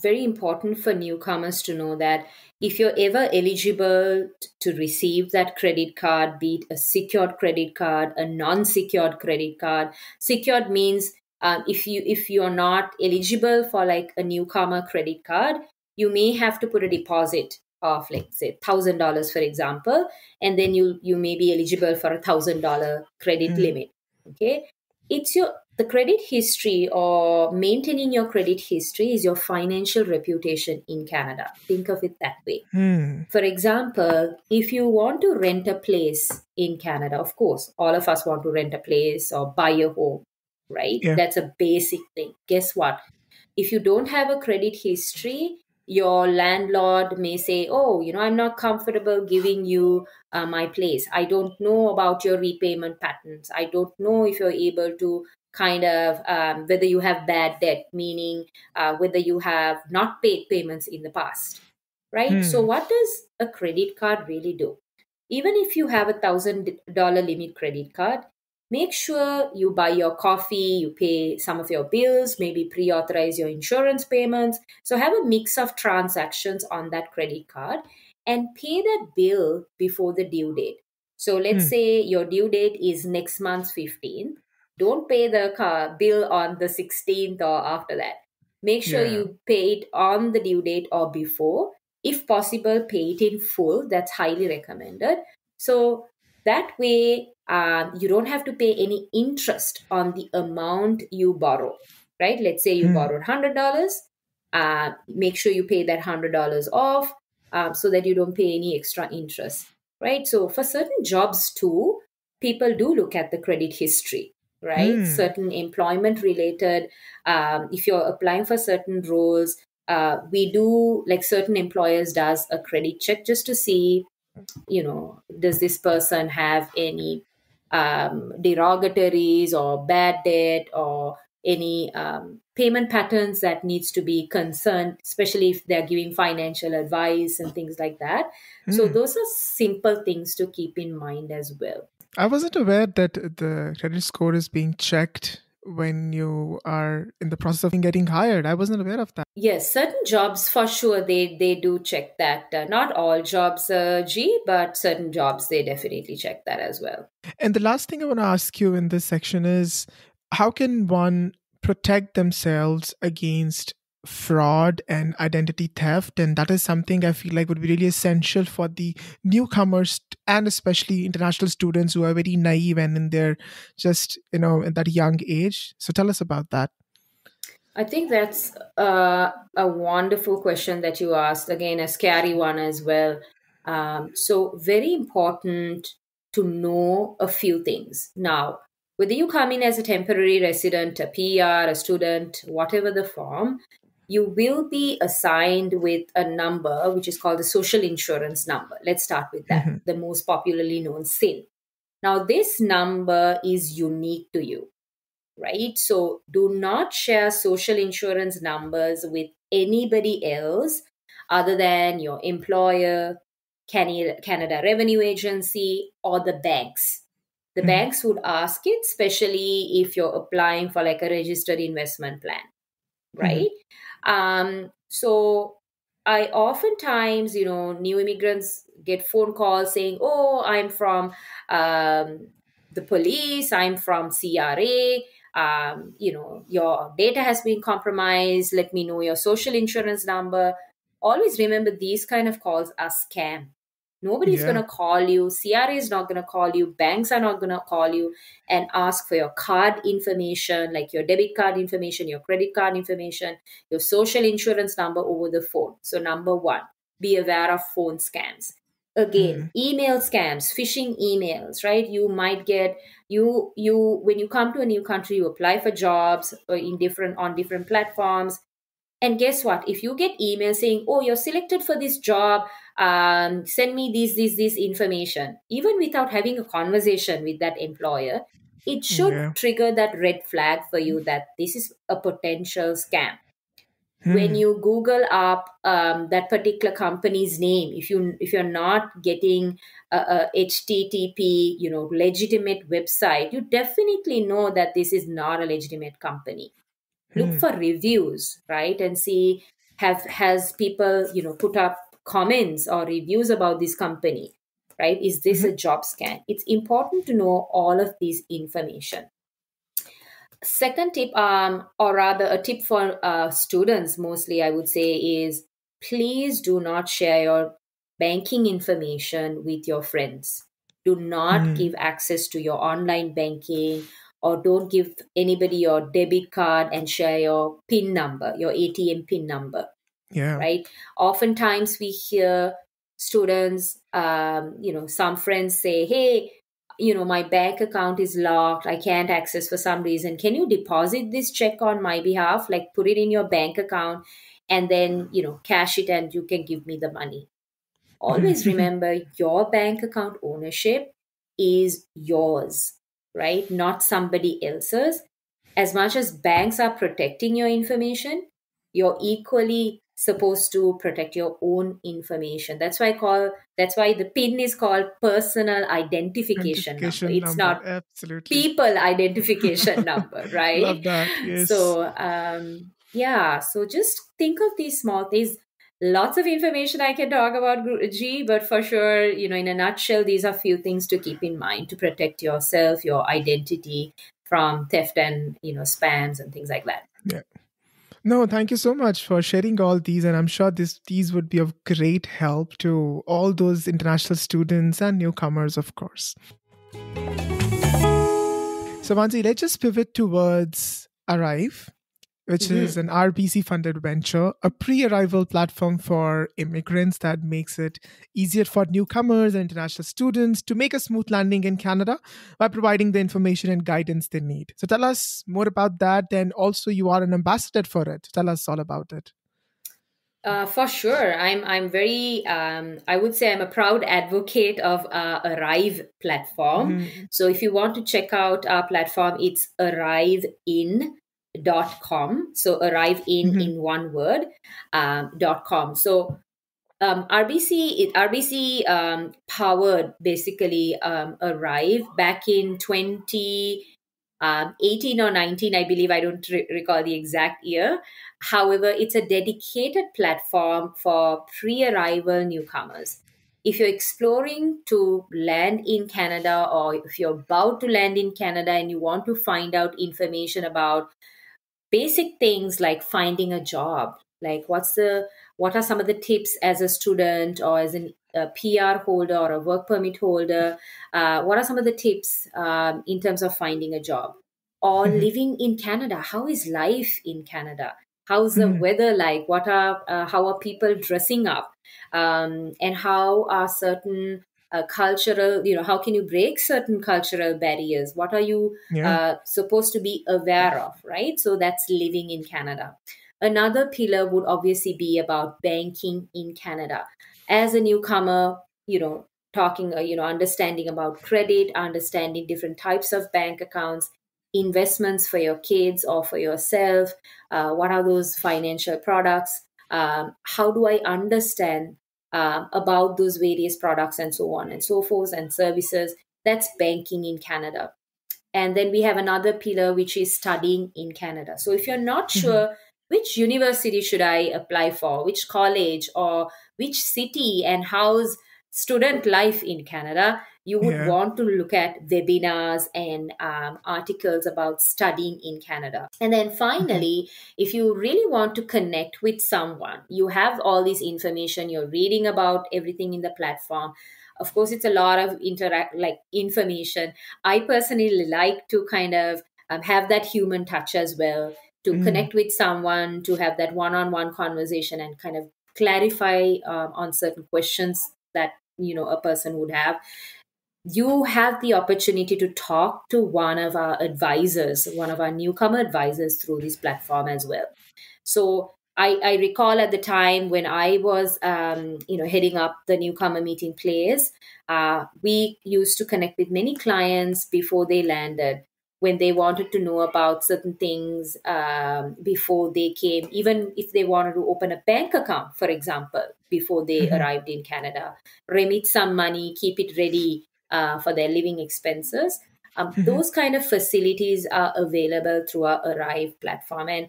very important for newcomers to know that if you're ever eligible to receive that credit card, be it a secured credit card, a non-secured credit card. Secured means if you are not eligible for like a newcomer credit card, you may have to put a deposit of like say $1,000, for example, and then you may be eligible for $1,000 credit Mm. limit. Okay, it's your the credit history, or maintaining your credit history is your financial reputation in Canada. Think of it that way. Mm. For example, if you want to rent a place in Canada, of course, all of us want to rent a place or buy a home, right? Yeah. That's a basic thing. Guess what? If you don't have a credit history, your landlord may say, oh, I'm not comfortable giving you my place. I don't know about your repayment patterns. I don't know if you're able to kind of whether you have bad debt, meaning whether you have not paid payments in the past, right? So Mm. what does a credit card really do? Even if you have $1,000 limit credit card, make sure you buy your coffee, you pay some of your bills, maybe pre authorize your insurance payments. So have a mix of transactions on that credit card and pay that bill before the due date. So let's Mm. say your due date is next month's 15th. Don't pay the bill on the 16th or after that. Make sure Yeah. you pay it on the due date or before. If possible, pay it in full. That's highly recommended. So that way, you don't have to pay any interest on the amount you borrow, right? Let's say you Mm. borrowed $100. Make sure you pay that $100 off so that you don't pay any extra interest, right? So for certain jobs too, people do look at the credit history, right? Mm. Certain employment related, if you're applying for certain roles, we do, like certain employers does a credit check just to see, does this person have any derogatories or bad debt or any payment patterns that needs to be concerned, especially if they're giving financial advice and things like that. So Mm. those are simple things to keep in mind as well. I wasn't aware that the credit score is being checked when you are in the process of getting hired. I wasn't aware of that. Yes, certain jobs for sure they do check that. Not all jobs, G, but certain jobs they definitely check that as well. And the last thing I want to ask you in this section is, how can one protect themselves against fraud and identity theft? And that is something I feel like would be really essential for the newcomers and especially international students who are very naive and in their just, at that young age. So tell us about that. I think that's a wonderful question that you asked. Again, a scary one as well. So, very important to know a few things. Now, whether you come in as a temporary resident, a PR, a student, whatever the form, you will be assigned with a number which is called the social insurance number. Let's start with that, Mm-hmm. the most popularly known SIN. Now, this number is unique to you, right? So do not share social insurance numbers with anybody else other than your employer, Canada Revenue Agency, or the banks. The Mm-hmm. banks would ask it, especially if you're applying for like a registered investment plan, Mm-hmm. right? So I oftentimes, new immigrants get phone calls saying, "Oh, I'm from the police. I'm from CRA. Your data has been compromised. Let me know your social insurance number." Always remember, these kind of calls are scam. Nobody's going Yeah. to call you. CRA is not going to call you. Banks are not going to call you and ask for your card information, like your debit card information, your credit card information, your social insurance number over the phone. So, number one, be aware of phone scams. Again, Mm-hmm. email scams, phishing emails, right? You might get when you come to a new country, you apply for jobs on different platforms, and guess what? If you get email saying, "Oh, you're selected for this job, send me this information," even without having a conversation with that employer, it should Yeah. trigger that red flag for you that this is a potential scam. When Mm-hmm. you Google up that particular company's name, if you're not getting a HTTP, legitimate website, you definitely know that this is not a legitimate company. Look for reviews, right, and see has people put up comments or reviews about this company, right? Is this Mm-hmm. a job scan? It's important to know all of this information. Second tip, or rather a tip for students mostly, I would say, is please do not share your banking information with your friends. Do not Mm-hmm. give access to your online banking, or don't give anybody your debit card and share your PIN number, your ATM PIN number, Yeah. right? Oftentimes we hear students, some friends say, "Hey, my bank account is locked. I can't access for some reason. Can you deposit this check on my behalf? Like put it in your bank account and then, cash it and you can give me the money." Always Mm-hmm. remember, your bank account ownership is yours, right? Not somebody else's. As much as banks are protecting your information, you're equally supposed to protect your own information. That's why the PIN is called personal identification number. Identification It's number. not Absolutely. people identification number, right? Love that. Yes. So yeah, so just think of these small things. Lots of information I can talk about, G, but for sure, in a nutshell, these are few things to keep in mind to protect yourself, your identity from theft and spams and things like that. Yeah. No, thank you so much for sharing all these, and I'm sure these would be of great help to all those international students and newcomers, of course. So, Vanzi, let's just pivot towards Arrive, which is Mhm. an RBC funded venture, a pre arrival platform for immigrants that makes it easier for newcomers and international students to make a smooth landing in Canada by providing the information and guidance they need. So, tell us more about that. And also, you are an ambassador for it. Tell us all about it. For sure, I'm very. I would say I'm a proud advocate of Arrive platform. Mhm. So if you want to check out our platform, it's arrivein.com. So arrive Mhm. in one word, .com. So RBC powered basically Arrive back in 2018 or 19, I believe. I don't recall the exact year. However, it's a dedicated platform for pre-arrival newcomers. If you're exploring to land in Canada, or if you're about to land in Canada and you want to find out information about basic things like finding a job, like what are some of the tips as a student or as a PR holder or a work permit holder, what are some of the tips in terms of finding a job? or living in Canada. How is life in Canada? How's the Mhm. weather like? How are people dressing up? And how are certain cultural, how can you break certain cultural barriers? What are you Yeah. supposed to be aware of, right? So that's living in Canada. Another pillar would obviously be about banking in Canada. As a newcomer, talking, understanding about credit, understanding different types of bank accounts, investments for your kids or for yourself. What are those financial products? How do I understand about those various products and so on and so forth and services? That's banking in Canada. And then we have another pillar, which is studying in Canada. So if you're not Mhm. sure which university should I apply for, which college or which city, and how's student life in Canada, you would Yeah. want to look at webinars and articles about studying in Canada. And then Mhm. finally, if you really want to connect with someone, you have all this information, you're reading about everything in the platform. Of course, it's a lot of information. I personally like to kind of have that human touch as well, to Mm. connect with someone, to have that one-on-one conversation and kind of clarify on certain questions that a person would have. You have the opportunity to talk to one of our advisors, one of our newcomer advisors through this platform as well. So I recall at the time when I was, heading up the newcomer meeting place, we used to connect with many clients before they landed, when they wanted to know about certain things before they came, even if they wanted to open a bank account, for example, before they Mhm. arrived in Canada, remit some money, keep it ready for their living expenses. Mhm. Those kind of facilities are available through our Arrive platform. And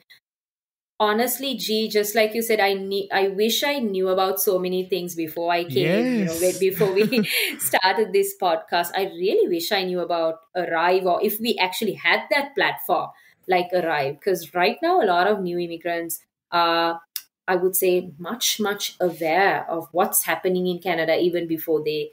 honestly, G, just like you said, I wish I knew about so many things before I came, Yes. before we started this podcast. I really wish I knew about Arrive, or if we actually had that platform like Arrive, because right now a lot of new immigrants are, I would say, much, much aware of what's happening in Canada even before they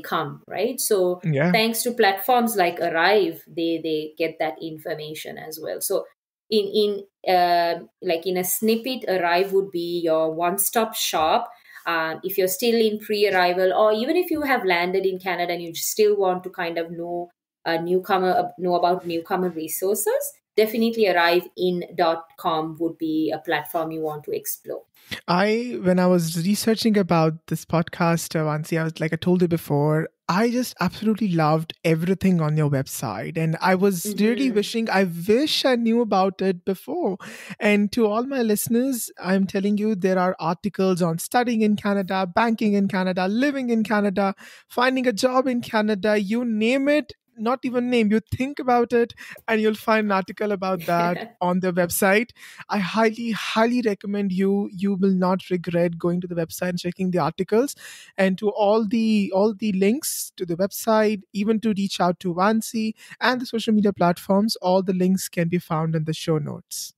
come, right? So Yeah. thanks to platforms like Arrive, they get that information as well. So in a snippet, Arrive would be your one-stop shop. If you're still in pre-arrival, or even if you have landed in Canada and you still want to kind of know about newcomer resources, definitely arrivein.com would be a platform you want to explore. When I was researching about this podcast, Wansi, I told you before, I just absolutely loved everything on your website. And I was really Hmm. wishing, I wish I knew about it before. And to all my listeners, I'm telling you, there are articles on studying in Canada, banking in Canada, living in Canada, finding a job in Canada, you name it. Not even name, you think about it, and you'll find an article about that on the website. I highly, highly recommend you. You will not regret going to the website and checking the articles, and to all the links to the website, even to reach out to Wansi and the social media platforms. All the links can be found in the show notes.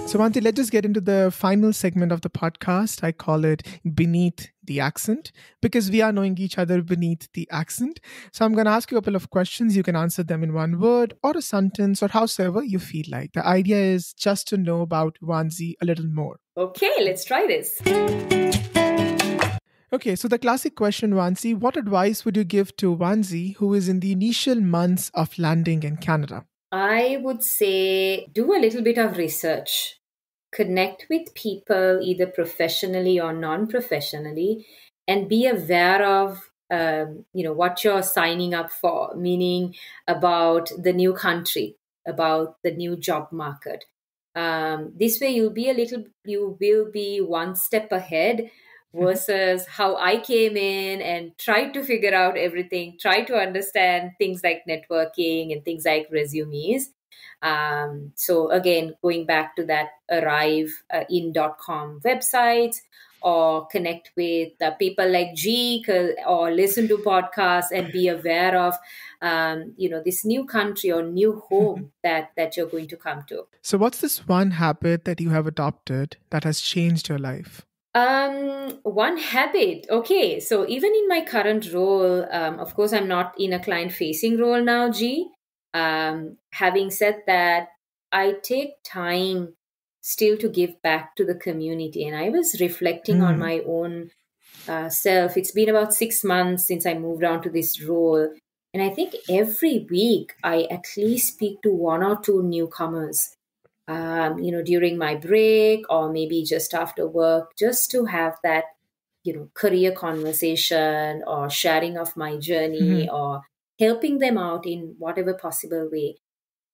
So, Wanti, let's just get into the final segment of the podcast. I call it Beneath the Accent, because we are knowing each other beneath the accent. So, I'm going to ask you a couple of questions. You can answer them in one word or a sentence or however you feel like. The idea is just to know about Wanzi a little more. Okay, let's try this. Okay, so the classic question, Wanzi, what advice would you give to Wanzi who is in the initial months of landing in Canada? I would say do a little bit of research, connect with people either professionally or non-professionally, and be aware of what you're signing up for, meaning about the new country, about the new job market. This way you will be one step ahead versus how I came in and tried to figure out everything, try to understand things like networking and things like resumes. So again, going back to that arrivein.com website, or connect with people like G, or listen to podcasts and be aware of this new country or new home that you're going to come to. So, what's this one habit that you have adopted that has changed your life? One habit. Okay, so even in my current role, of course, I'm not in a client facing role now, G. Having said that, I take time still to give back to the community. And I was reflecting on Mm. my own self. It's been about 6 months since I moved on to this role. And I think every week I at least speak to one or two newcomers, during my break or maybe just after work, just to have that, career conversation or sharing of my journey Mhm. or helping them out in whatever possible way.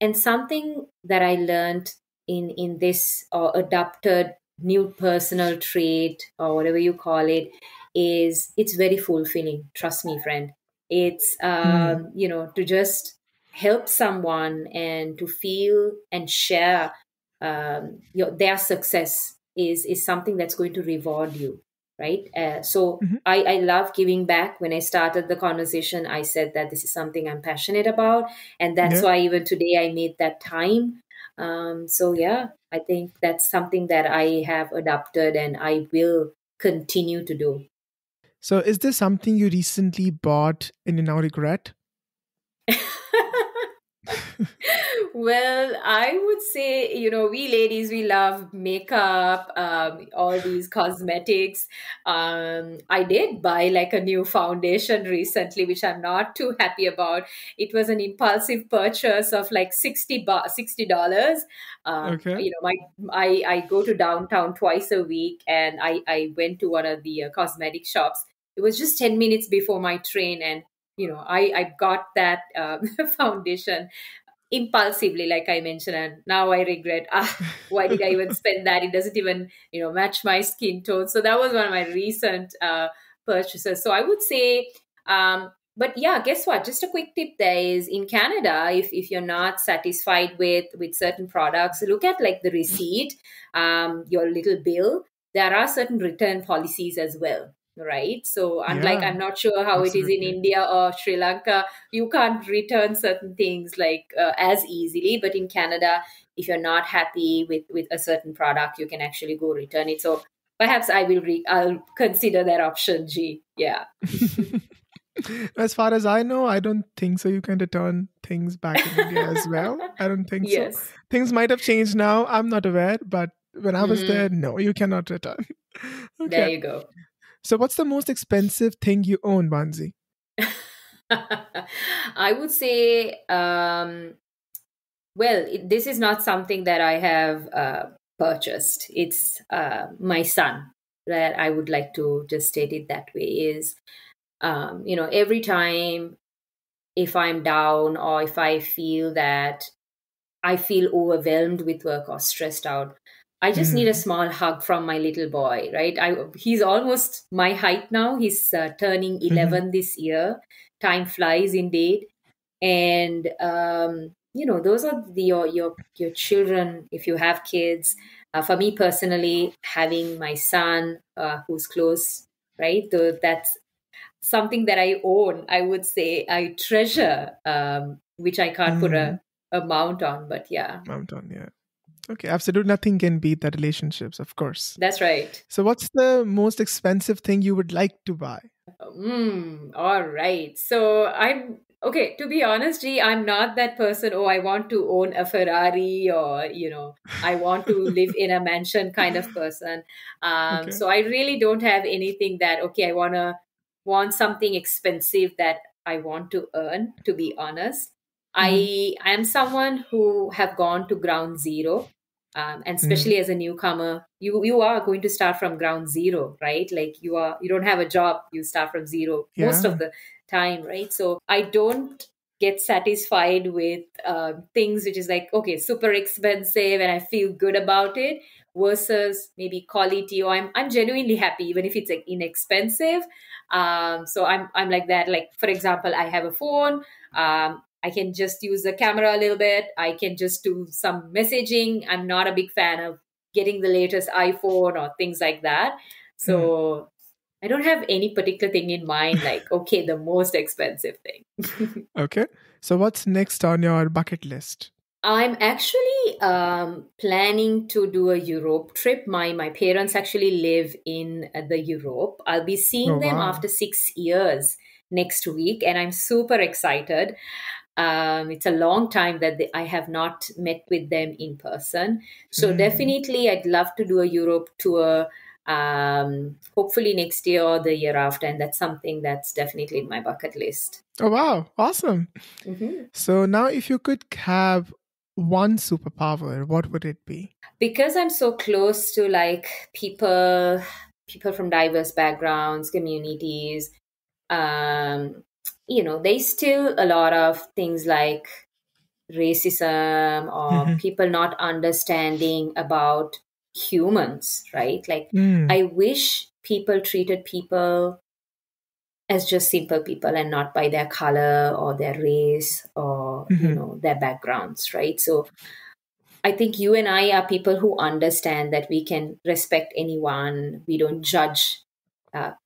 And something that I learned in this or adopted new personal trait or whatever you call it is it's very fulfilling. Trust me, friend. It's Mm. to just help someone and to feel and share their success is something that's going to reward you, right? So Mhm. I love giving back. When I started the conversation, I said that this is something I'm passionate about, and that's Yeah. why even today I made that time. So yeah, I think that's something that I have adopted and I will continue to do. So, is this something you recently bought and you now regret? Well, I would say, we ladies, we love makeup, all these cosmetics. I did buy like a new foundation recently, which I'm not too happy about. It was an impulsive purchase of like $60. Okay. I go to downtown twice a week, and I went to one of the cosmetic shops. It was just 10 minutes before my train, and I got that foundation impulsively, like I mentioned, and now I regret, why did I even spend that? It doesn't even match my skin tone. So that was one of my recent purchases. So I would say, but yeah, guess what, just a quick tip there is, in Canada, if you're not satisfied with certain products, look at like the receipt, your little bill. There are certain return policies as well, right? So unlike, Yeah, I'm not sure how it is in absolutely. India or Sri Lanka, you can't return certain things like as easily, but in Canada, if you're not happy with a certain product, you can actually go return it. So perhaps I'll consider that option G. Yeah. As far as I know, I don't think so. You can return things back in India as well. I don't think so. Yes. Things might have changed now. I'm not aware, but when I was there, Hmm. no, you cannot return. There Okay. you go. So, what's the most expensive thing you own, Banzi? I would say, well, this is not something that I have purchased. It's my son, that I would like to just state it that way. Is every time, if I'm down or if I feel that I feel overwhelmed with work or stressed out, I just need a Mm. small hug from my little boy, right? He's almost my height now. He's turning Hmm. 11 this year. Time flies indeed. And those are your children, if you have kids. For me personally, having my son, who's close, right? That's something that I own. I would say I treasure, which I can't put Mm. a amount on, but yeah, Mountain, yeah. Okay, absolutely nothing can beat the relationships, of course. that's right. So, what's the most expensive thing you would like to buy? All right. So I'm okay. To be honest, G, I'm not that person. Oh, I want to own a Ferrari, or I want to live in a mansion kind of person. Okay. So I really don't have anything that, okay, I want something expensive that I want to earn. To be honest, Hmm. I am someone who have gone to ground zero, and Mm. especially as a newcomer, you are going to start from ground zero, right? Like you don't have a job, you start from zero most of Yeah. the time, right? So I don't get satisfied with things which is like, okay, super expensive and I feel good about it, versus maybe quality, or I'm genuinely happy even if it's like inexpensive. So I'm like that. Like, for example, I have a phone. I can just use the camera a little bit. I can just do some messaging. I'm not a big fan of getting the latest iPhone or things like that. Mm. So I don't have any particular thing in mind, like, okay, the most expensive thing. Okay. So, what's next on your bucket list? I'm actually planning to do a Europe trip. My parents actually live in the Europe. I'll be seeing Oh, them wow. after 6 years next week, and I'm super excited. It's a long time that I have not met with them in person. So definitely I'd love to do a Europe tour, hopefully next year or the year after. And that's something that's definitely in my bucket list. Oh, wow. Awesome. So now if you could have one superpower, what would it be? Because I'm so close to like people from diverse backgrounds, communities, there's still a lot of things like racism or people not understanding about humans, right? Like, I wish people treated people as just simple people and not by their color or their race or, their backgrounds, right? So I think you and I are people who understand that we can respect anyone. We don't judge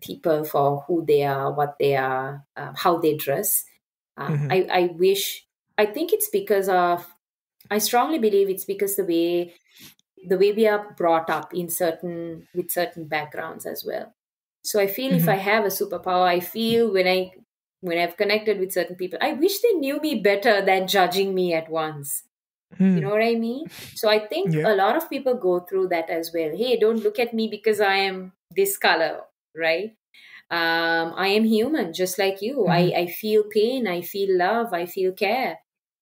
people for who they are, what they are, how they dress. I think it's because of, I strongly believe it's because the way we are brought up with certain backgrounds as well. So I feel if I have a superpower, I feel when I've connected with certain people, I wish they knew me better than judging me at once. You know what I mean? So I think a lot of people go through that as well. Hey, don't look at me because I am this color, right? I am human, just like you. I feel pain, I feel love, I feel care,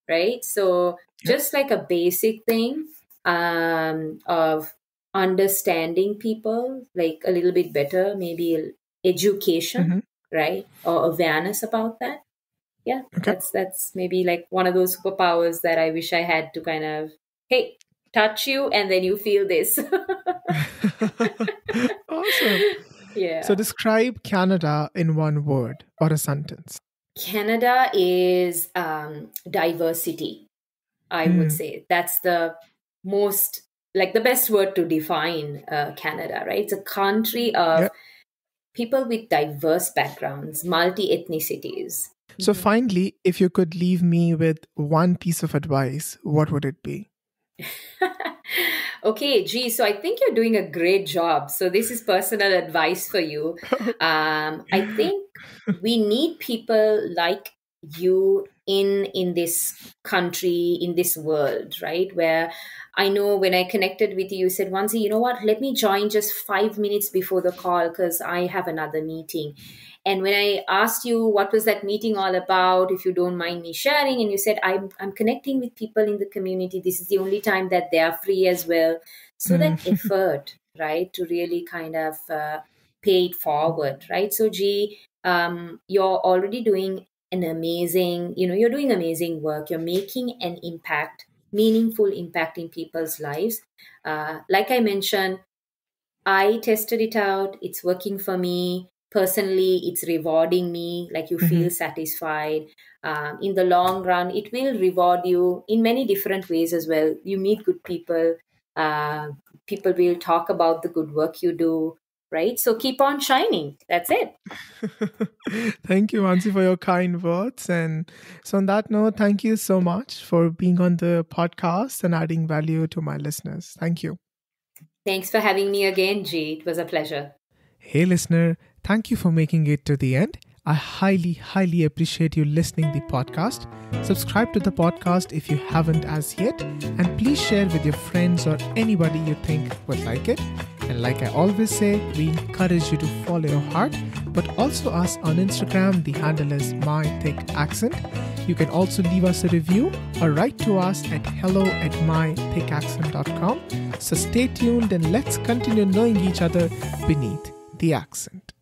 right? So just like a basic thing of understanding people like a little bit better, maybe education, right? Or awareness about that. Yeah, that's maybe like one of those superpowers that I wish I had to kind of, hey, touch you and then you feel this. Awesome. Yeah. So describe Canada in one word or a sentence. Canada is diversity, I would say. That's the most, like the best word to define Canada, right? It's a country of people with diverse backgrounds, multi-ethnicities. So finally, if you could leave me with one piece of advice, what would it be? Okay, gee, so I think you're doing a great job. So this is personal advice for you. I think we need people like you in this country, in this world, right? Where I know when I connected with you, you said, Wanzi, you know what? Let me join just 5 minutes before the call because I have another meeting. And when I asked you what was that meeting all about, if you don't mind me sharing, and you said, I'm connecting with people in the community. This is the only time that they are free as well. So that effort, right, to really kind of pay it forward, right? So, you're already doing you're doing amazing work. You're making an impact, meaningful impact in people's lives. Like I mentioned, I tested it out. It's working for me. Personally, it's rewarding me, like you feel satisfied. In the long run, it will reward you in many different ways as well. You meet good people. People will talk about the good work you do, right? So keep on shining. That's it. Thank you, Wanzi, for your kind words. And so on that note, thank you so much for being on the podcast and adding value to my listeners. Thank you. Thanks for having me again, G. It was a pleasure. Hey, listener. Thank you for making it to the end. I highly, highly appreciate you listening the podcast. Subscribe to the podcast if you haven't as yet. And please share with your friends or anybody you think would like it. And like I always say, we encourage you to follow your heart, but also us on Instagram. The handle is mythicaccent. You can also leave us a review or write to us at hello@mythicaccent.com. So stay tuned and let's continue knowing each other beneath the accent.